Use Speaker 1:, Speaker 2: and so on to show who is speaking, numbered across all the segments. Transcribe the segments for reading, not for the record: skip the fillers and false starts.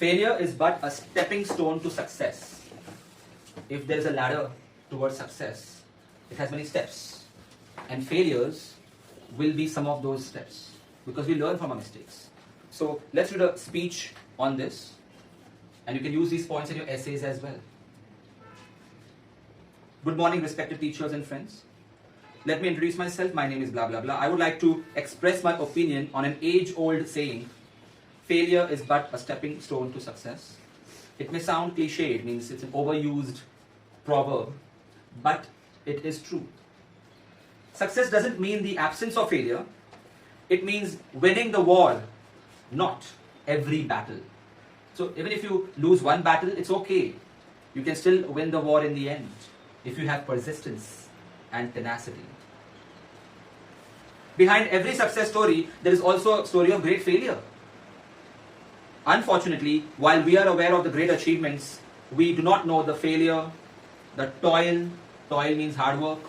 Speaker 1: Failure is but a stepping stone to success. If there is a ladder towards success, it has many steps. And failures will be some of those steps because we learn from our mistakes. So let's read a speech on this, and you can use these points in your essays as well. Good morning, respected teachers and friends. Let me introduce myself. My name is blah blah blah. I would like to express my opinion on an age-old saying, failure is but a stepping stone to success. It may sound cliche, it means it's an overused proverb, but it is true. Success doesn't mean the absence of failure. It means winning the war, not every battle. So even if you lose one battle, it's okay. You can still win the war in the end if you have persistence and tenacity. Behind every success story, there is also a story of great failure. Unfortunately, while we are aware of the great achievements, we do not know the failure, the toil means hard work,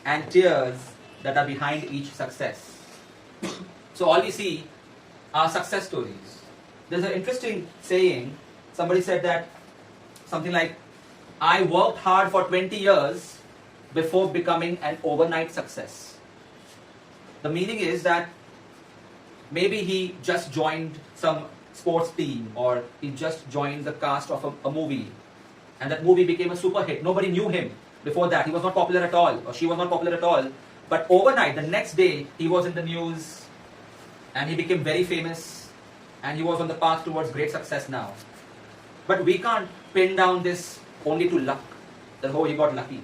Speaker 1: and tears that are behind each success. So all we see are success stories. There's an interesting saying, somebody said that something like, I worked hard for 20 years before becoming an overnight success. The meaning is that maybe he just joined some sports team, or he just joined the cast of a movie, and that movie became a super hit. Nobody knew him before that. He was not popular at all, or she was not popular at all. But overnight, the next day, he was in the news, and he became very famous, and he was on the path towards great success now. But we can't pin down this only to luck, that oh, he got lucky.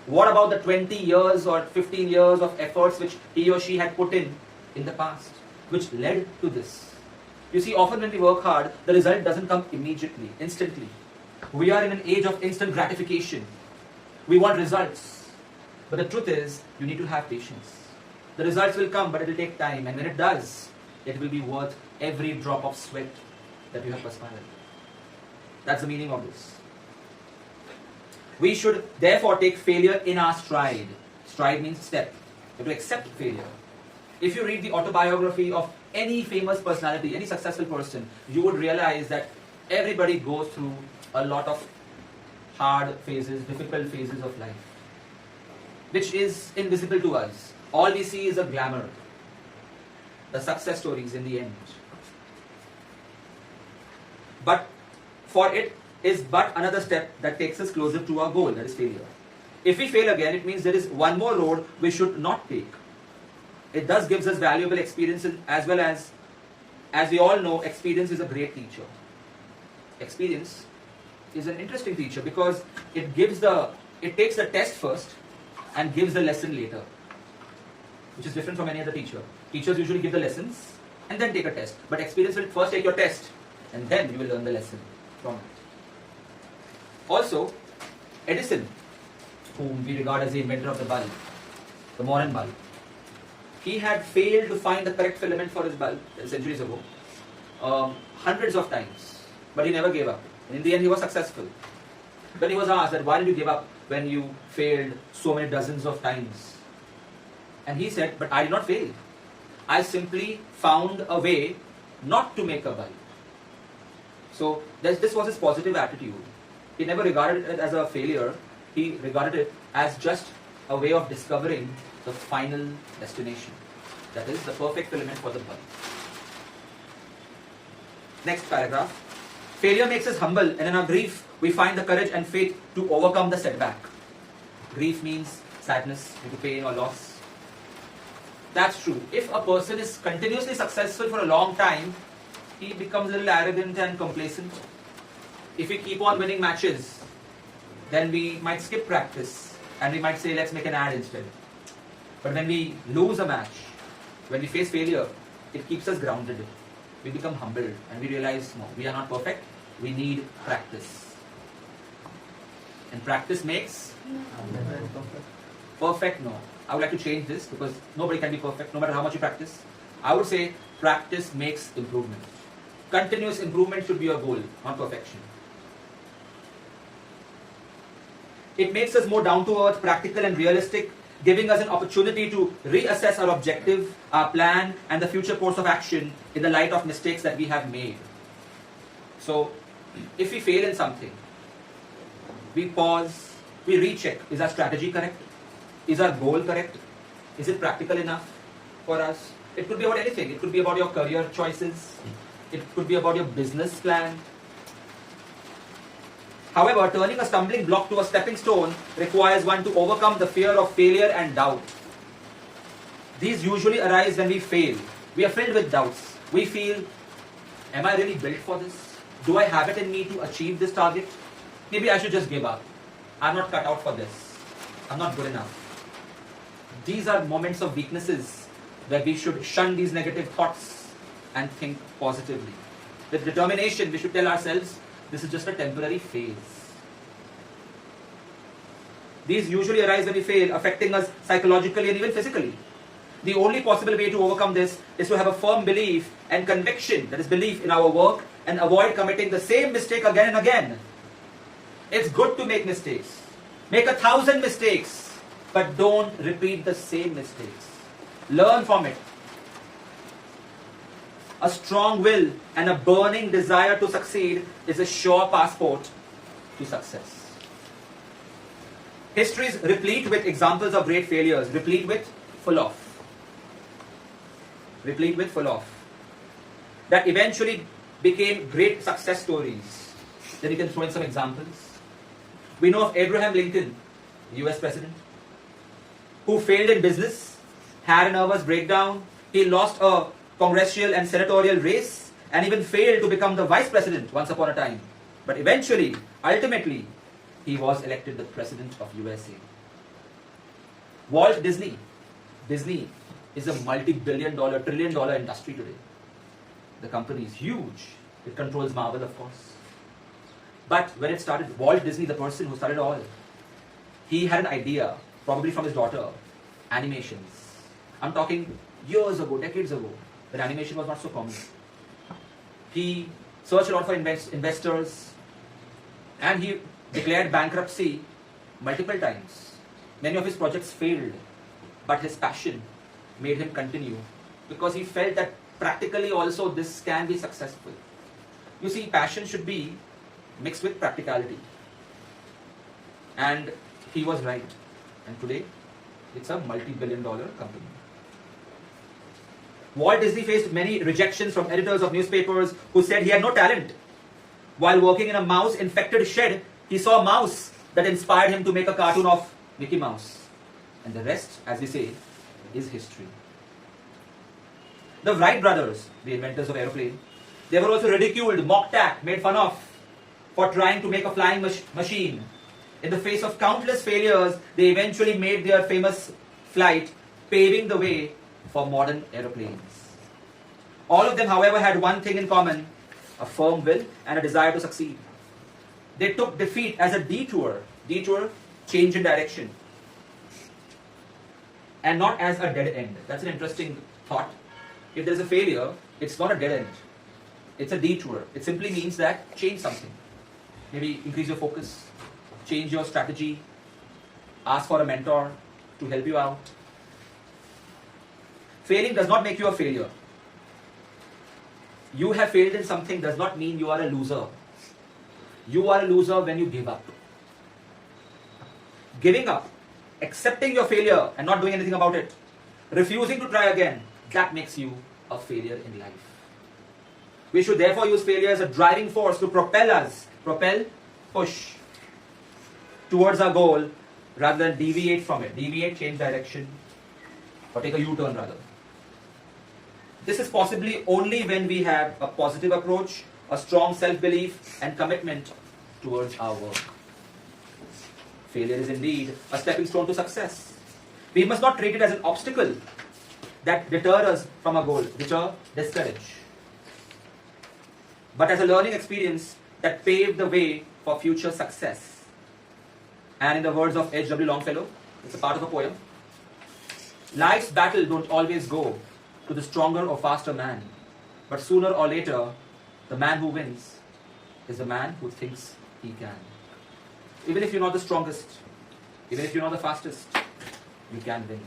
Speaker 1: What about the 20 years or 15 years of efforts which he or she had put in the past, which led to this? You see, often when we work hard, the result doesn't come immediately, instantly. We are in an age of instant gratification. We want results. But the truth is, you need to have patience. The results will come, but it will take time. And when it does, it will be worth every drop of sweat that you have perspired. That's the meaning of this. We should therefore take failure in our stride. Stride means step. You have to accept failure. If you read the autobiography of any famous personality, any successful person, you would realize that everybody goes through a lot of hard phases, difficult phases of life, which is invisible to us. All we see is a glamour, the success stories in the end. But for it is but another step that takes us closer to our goal, that is failure. If we fail again, it means there is one more road we should not take. It thus gives us valuable experiences, as well as we all know, experience is a great teacher. Experience is an interesting teacher because it takes the test first and gives the lesson later, which is different from any other teacher. Teachers usually give the lessons and then take a test, but experience will first take your test and then you will learn the lesson from it. Also, Edison, whom we regard as the inventor of the bulb, the modern bulb, he had failed to find the correct filament for his bulb centuries ago, hundreds of times, but he never gave up. And in the end, he was successful. When he was asked that, why did you give up when you failed so many dozens of times? And he said, but I did not fail. I simply found a way not to make a bulb. So this was his positive attitude. He never regarded it as a failure. He regarded it as just a way of discovering the final destination. That is the perfect filament for the bulb. Next paragraph. Failure makes us humble, and in our grief, we find the courage and faith to overcome the setback. Grief means sadness due to pain or loss. That's true. If a person is continuously successful for a long time, he becomes a little arrogant and complacent. If we keep on winning matches, then we might skip practice and we might say, let's make an ad instead. But when we lose a match, when we face failure, it keeps us grounded. We become humbled and we realize, no, we are not perfect. We need practice. And practice makes perfect. No. I would like to change this because nobody can be perfect no matter how much you practice. I would say practice makes improvement. Continuous improvement should be your goal, not perfection. It makes us more down to earth, practical and realistic, giving us an opportunity to reassess our objective, our plan and the future course of action in the light of mistakes that we have made. So, if we fail in something, we pause, we recheck. Is our strategy correct? Is our goal correct? Is it practical enough for us? It could be about anything. It could be about your career choices. It could be about your business plan. However, turning a stumbling block to a stepping stone requires one to overcome the fear of failure and doubt. These usually arise when we fail. We are filled with doubts. We feel, am I really built for this? Do I have it in me to achieve this target? Maybe I should just give up. I'm not cut out for this. I'm not good enough. These are moments of weaknesses where we should shun these negative thoughts and think positively. With determination, we should tell ourselves, this is just a temporary phase. These usually arise when we fail, affecting us psychologically and even physically. The only possible way to overcome this is to have a firm belief and conviction, that is belief in our work, and avoid committing the same mistake again and again. It's good to make mistakes. Make 1,000 mistakes, but don't repeat the same mistakes. Learn from it. A strong will and a burning desire to succeed is a sure passport to success. History is replete with examples of great failures, replete with full of, that eventually became great success stories. Then you can throw in some examples. We know of Abraham Lincoln, US President, who failed in business, had a nervous breakdown, he lost a congressional and senatorial race, and even failed to become the vice president once upon a time. But eventually, ultimately, he was elected the president of USA. Walt Disney. Disney is a multi-billion dollar, trillion dollar industry today. The company is huge. It controls Marvel, of course. But when it started, Walt Disney, the person who started all, he had an idea, probably from his daughter, animations. I'm talking years ago, decades ago, when animation was not so common. He searched a lot for investors, and he declared bankruptcy multiple times. Many of his projects failed, but his passion made him continue, because he felt that practically also this can be successful. You see, passion should be mixed with practicality. And he was right. And today, it's a multi-billion dollar company. Walt Disney faced many rejections from editors of newspapers who said he had no talent. While working in a mouse-infected shed, he saw a mouse that inspired him to make a cartoon of Mickey Mouse. And the rest, as we say, is history. The Wright brothers, the inventors of aeroplane, they were also ridiculed, mocked at, made fun of for trying to make a flying machine. In the face of countless failures, they eventually made their famous flight, paving the way for modern aeroplanes. All of them, however, had one thing in common: a firm will and a desire to succeed. They took defeat as a detour, change in direction, and not as a dead end. That's an interesting thought. If there's a failure, it's not a dead end. It's a detour. It simply means that change something. Maybe increase your focus, change your strategy, ask for a mentor to help you out. Failing does not make you a failure. You have failed in something does not mean you are a loser. You are a loser when you give up. Giving up, accepting your failure and not doing anything about it, refusing to try again, that makes you a failure in life. We should therefore use failure as a driving force to propel us, push towards our goal rather than deviate from it. Deviate, change direction, or take a U-turn rather. This is possibly only when we have a positive approach, a strong self-belief and commitment towards our work. Failure is indeed a stepping stone to success. We must not treat it as an obstacle that deters us from our goal, discourage, but as a learning experience that paved the way for future success. And in the words of H.W. Longfellow, it's a part of a poem: life's battle don't always go to the stronger or faster man, but sooner or later, the man who wins is the man who thinks he can. Even if you're not the strongest, even if you're not the fastest, you can win.